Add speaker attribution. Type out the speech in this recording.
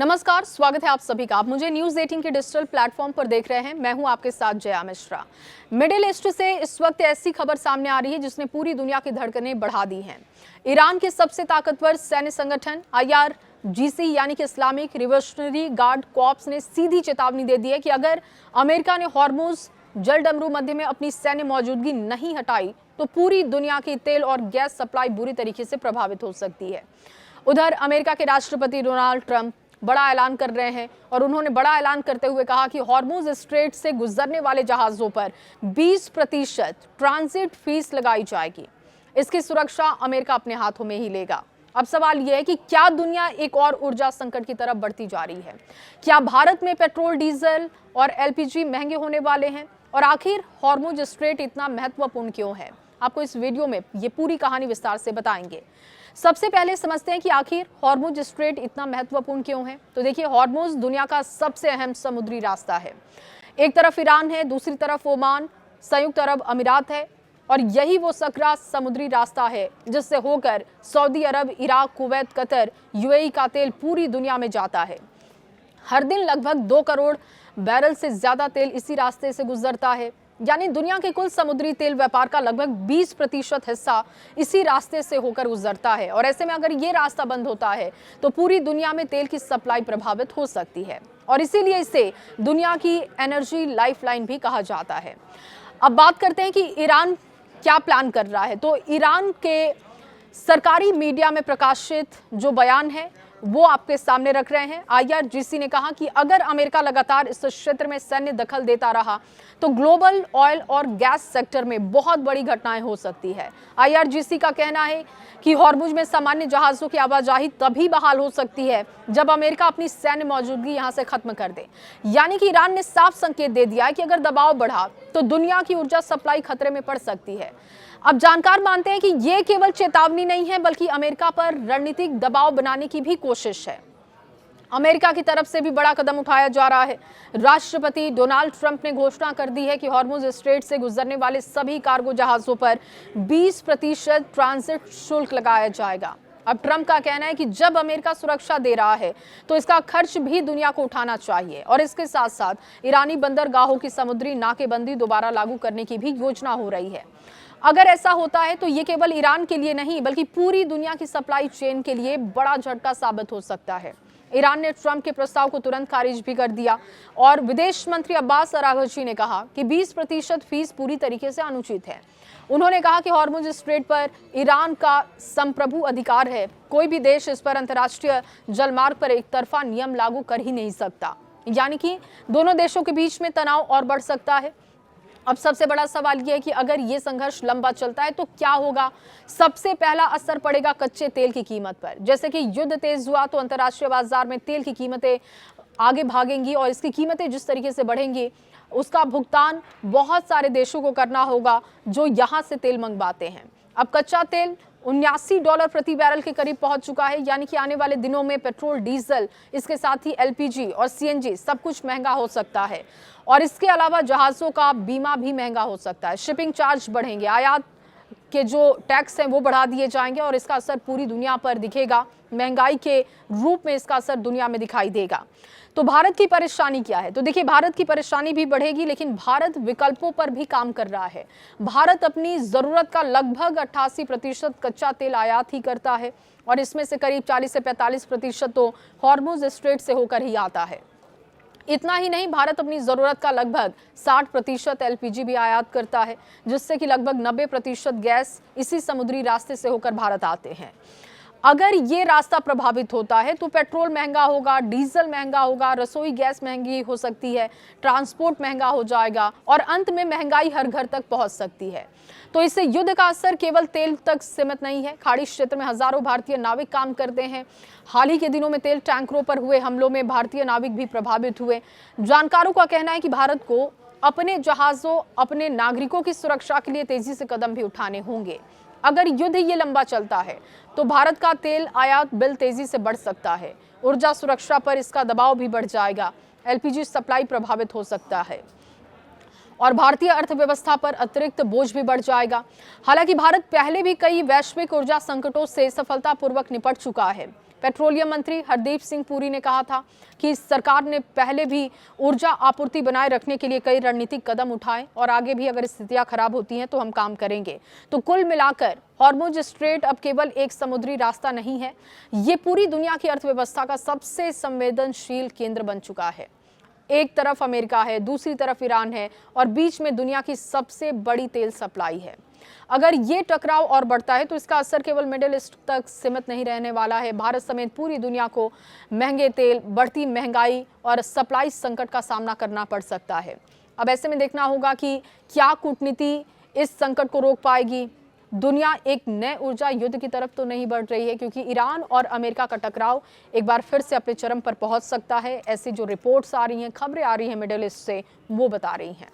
Speaker 1: नमस्कार, स्वागत है आप सभी का। आप मुझे न्यूज़ 18 के डिजिटल प्लेटफॉर्म पर देख रहे हैं। मैं हूं आपके साथ जया मिश्रा। मिडिल ईस्ट से इस वक्त ऐसी खबर सामने आ रही है जिसने पूरी दुनिया की धड़कनें बढ़ा दी हैं। ईरान के सबसे ताकतवर सैन्य संगठन IRGC यानी कि इस्लामिक रिवोल्यूशनरी गार्ड कॉर्प्स ने सीधी चेतावनी दे दी है कि अगर अमेरिका ने हॉर्मुज जलडमरू मध्य में अपनी सैन्य मौजूदगी नहीं हटाई तो पूरी दुनिया की तेल और गैस सप्लाई बुरी तरीके से प्रभावित हो सकती है। उधर अमेरिका के राष्ट्रपति डोनाल्ड ट्रंप बड़ा ऐलान कर रहे हैं और उन्होंने बड़ा ऐलान करते हुए कहा कि हॉर्मुज स्ट्रेट से गुजरने वाले जहाजों पर 20% ट्रांजिट फीस लगाई जाएगी। इसकी सुरक्षा अमेरिका अपने हाथों में ही लेगा। अब सवाल यह है कि क्या दुनिया एक और ऊर्जा संकट की तरफ बढ़ती जा रही है? क्या भारत में पेट्रोल, डीजल और LPG महंगे होने वाले हैं? और आखिर हॉर्मुज स्ट्रेट इतना महत्वपूर्ण क्यों है? आपको इस वीडियो में ये पूरी कहानी विस्तार से बताएंगे। सबसे पहले समझते हैं कि आखिर हॉर्मुज स्ट्रेट इतना महत्वपूर्ण क्यों है। तो देखिए, हॉर्मुज दुनिया का सबसे अहम समुद्री रास्ता है। एक तरफ ईरान है, दूसरी तरफ ओमान, संयुक्त अरब अमीरात है और यही वो सकरा समुद्री रास्ता है जिससे होकर सऊदी अरब, इराक, कुवैत, कतर, UAE का तेल पूरी दुनिया में जाता है। हर दिन लगभग 2 करोड़ बैरल से ज्यादा तेल इसी रास्ते से गुजरता है। यानी दुनिया के कुल समुद्री तेल व्यापार का लगभग 20% हिस्सा इसी रास्ते से होकर गुजरता है। और ऐसे में अगर ये रास्ता बंद होता है तो पूरी दुनिया में तेल की सप्लाई प्रभावित हो सकती है और इसीलिए इसे दुनिया की एनर्जी लाइफलाइन भी कहा जाता है। अब बात करते हैं कि ईरान क्या प्लान कर रहा है। तो ईरान के सरकारी मीडिया में प्रकाशित जो बयान है वो आपके सामने रख रहे हैं। IRGC ने कहा कि अगर अमेरिका लगातार इस क्षेत्र में सैन्य दखल देता रहा तो ग्लोबल ऑयल और गैस सेक्टर में बहुत बड़ी घटनाएं हो सकती है। IRGC का कहना है कि हॉर्मुज में सामान्य जहाजों की आवाजाही तभी बहाल हो सकती है जब अमेरिका अपनी सैन्य मौजूदगी यहां से खत्म कर दे। यानी कि ईरान ने साफ संकेत दे दिया है कि अगर दबाव बढ़ा तो दुनिया की ऊर्जा सप्लाई खतरे में पड़ सकती है। अब जानकार मानते हैं कि ये केवल चेतावनी नहीं है बल्कि अमेरिका पर रणनीतिक दबाव बनाने की भी कोशिश है। अमेरिका की तरफ से भी बड़ा कदम उठाया जा रहा है। राष्ट्रपति डोनाल्ड ट्रंप ने घोषणा कर दी है कि हॉर्मुज स्ट्रेट से गुजरने वाले सभी कार्गो जहाजों पर 20% ट्रांजिट शुल्क लगाया जाएगा। अब ट्रंप का कहना है कि जब अमेरिका सुरक्षा दे रहा है तो इसका खर्च भी दुनिया को उठाना चाहिए और इसके साथ साथ ईरानी बंदरगाहों की समुद्री नाकेबंदी दोबारा लागू करने की भी योजना हो रही है। अगर ऐसा होता है तो ये केवल ईरान के लिए नहीं बल्कि पूरी दुनिया की सप्लाई चेन के लिए बड़ा झटका साबित हो सकता है। ईरान ने ट्रंप के प्रस्ताव को तुरंत खारिज भी कर दिया और विदेश मंत्री अब्बास अरागची ने कहा कि 20% फीस पूरी तरीके से अनुचित है। उन्होंने कहा कि हॉर्मुज स्ट्रेट पर ईरान का संप्रभु अधिकार है। कोई भी देश इस पर अंतर्राष्ट्रीय जलमार्ग पर एक तरफा नियम लागू कर ही नहीं सकता। यानी कि दोनों देशों के बीच में तनाव और बढ़ सकता है। अब सबसे बड़ा सवाल यह है कि अगर ये संघर्ष लंबा चलता है तो क्या होगा। सबसे पहला असर पड़ेगा कच्चे तेल की कीमत पर। जैसे कि युद्ध तेज हुआ तो अंतर्राष्ट्रीय बाजार में तेल की कीमतें आगे भागेंगी और इसकी कीमतें जिस तरीके से बढ़ेंगी उसका भुगतान बहुत सारे देशों को करना होगा जो यहाँ से तेल मंगवाते हैं। अब कच्चा तेल $79 प्रति बैरल के करीब पहुंच चुका है। यानी कि आने वाले दिनों में पेट्रोल, डीजल, इसके साथ ही LPG और CNG सब कुछ महंगा हो सकता है और इसके अलावा जहाजों का बीमा भी महंगा हो सकता है। शिपिंग चार्ज बढ़ेंगे, आयात के जो टैक्स हैं वो बढ़ा दिए जाएंगे और इसका असर पूरी दुनिया पर दिखेगा। महंगाई के रूप में इसका असर दुनिया में दिखाई देगा। तो भारत की परेशानी क्या है? तो देखिए, भारत की परेशानी भी बढ़ेगी लेकिन भारत विकल्पों पर भी काम कर रहा है। भारत अपनी जरूरत का लगभग 88% कच्चा तेल आयात ही करता है और इसमें से करीब 40 से 45% तो हॉर्मुज स्ट्रेट से होकर ही आता है। इतना ही नहीं, भारत अपनी जरूरत का लगभग 60% LPG भी आयात करता है जिससे कि लगभग 90% गैस इसी समुद्री रास्ते से होकर भारत आते हैं। अगर ये रास्ता प्रभावित होता है तो पेट्रोल महंगा होगा, डीजल महंगा होगा, रसोई गैस महंगी हो सकती है, ट्रांसपोर्ट महंगा हो जाएगा और अंत में महंगाई हर घर तक पहुंच सकती है। तो इससे युद्ध का असर केवल तेल तक सीमित नहीं है। खाड़ी क्षेत्र में हजारों भारतीय नाविक काम करते हैं। हाल ही के दिनों में तेल टैंकरों पर हुए हमलों में भारतीय नाविक भी प्रभावित हुए। जानकारों का कहना है कि भारत को अपने जहाजों, अपने नागरिकों की सुरक्षा के लिए तेजी से कदम भी उठाने होंगे। अगर युद्ध ये लंबा चलता है तो भारत का तेल आयात बिल तेजी से बढ़ सकता है। ऊर्जा सुरक्षा पर इसका दबाव भी बढ़ जाएगा। LPG सप्लाई प्रभावित हो सकता है और भारतीय अर्थव्यवस्था पर अतिरिक्त बोझ भी बढ़ जाएगा। हालांकि भारत पहले भी कई वैश्विक ऊर्जा संकटों से सफलतापूर्वक निपट चुका है। पेट्रोलियम मंत्री हरदीप सिंह पुरी ने कहा था कि सरकार ने पहले भी ऊर्जा आपूर्ति बनाए रखने के लिए कई रणनीतिक कदम उठाए और आगे भी अगर स्थितियां खराब होती हैं तो हम काम करेंगे। तो कुल मिलाकर हॉर्मुज स्ट्रेट अब केवल एक समुद्री रास्ता नहीं है, ये पूरी दुनिया की अर्थव्यवस्था का सबसे संवेदनशील केंद्र बन चुका है। एक तरफ अमेरिका है, दूसरी तरफ ईरान है और बीच में दुनिया की सबसे बड़ी तेल सप्लाई है। अगर ये टकराव और बढ़ता है तो इसका असर केवल मिडिल ईस्ट तक सीमित नहीं रहने वाला है। भारत समेत पूरी दुनिया को महंगे तेल, बढ़ती महंगाई और सप्लाई संकट का सामना करना पड़ सकता है। अब ऐसे में देखना होगा कि क्या कूटनीति इस संकट को रोक पाएगी। दुनिया एक नए ऊर्जा युद्ध की तरफ तो नहीं बढ़ रही है, क्योंकि ईरान और अमेरिका का टकराव एक बार फिर से अपने चरम पर पहुंच सकता है। ऐसी जो रिपोर्ट्स आ रही हैं, खबरें आ रही हैं मिडिल ईस्ट से, वो बता रही हैं।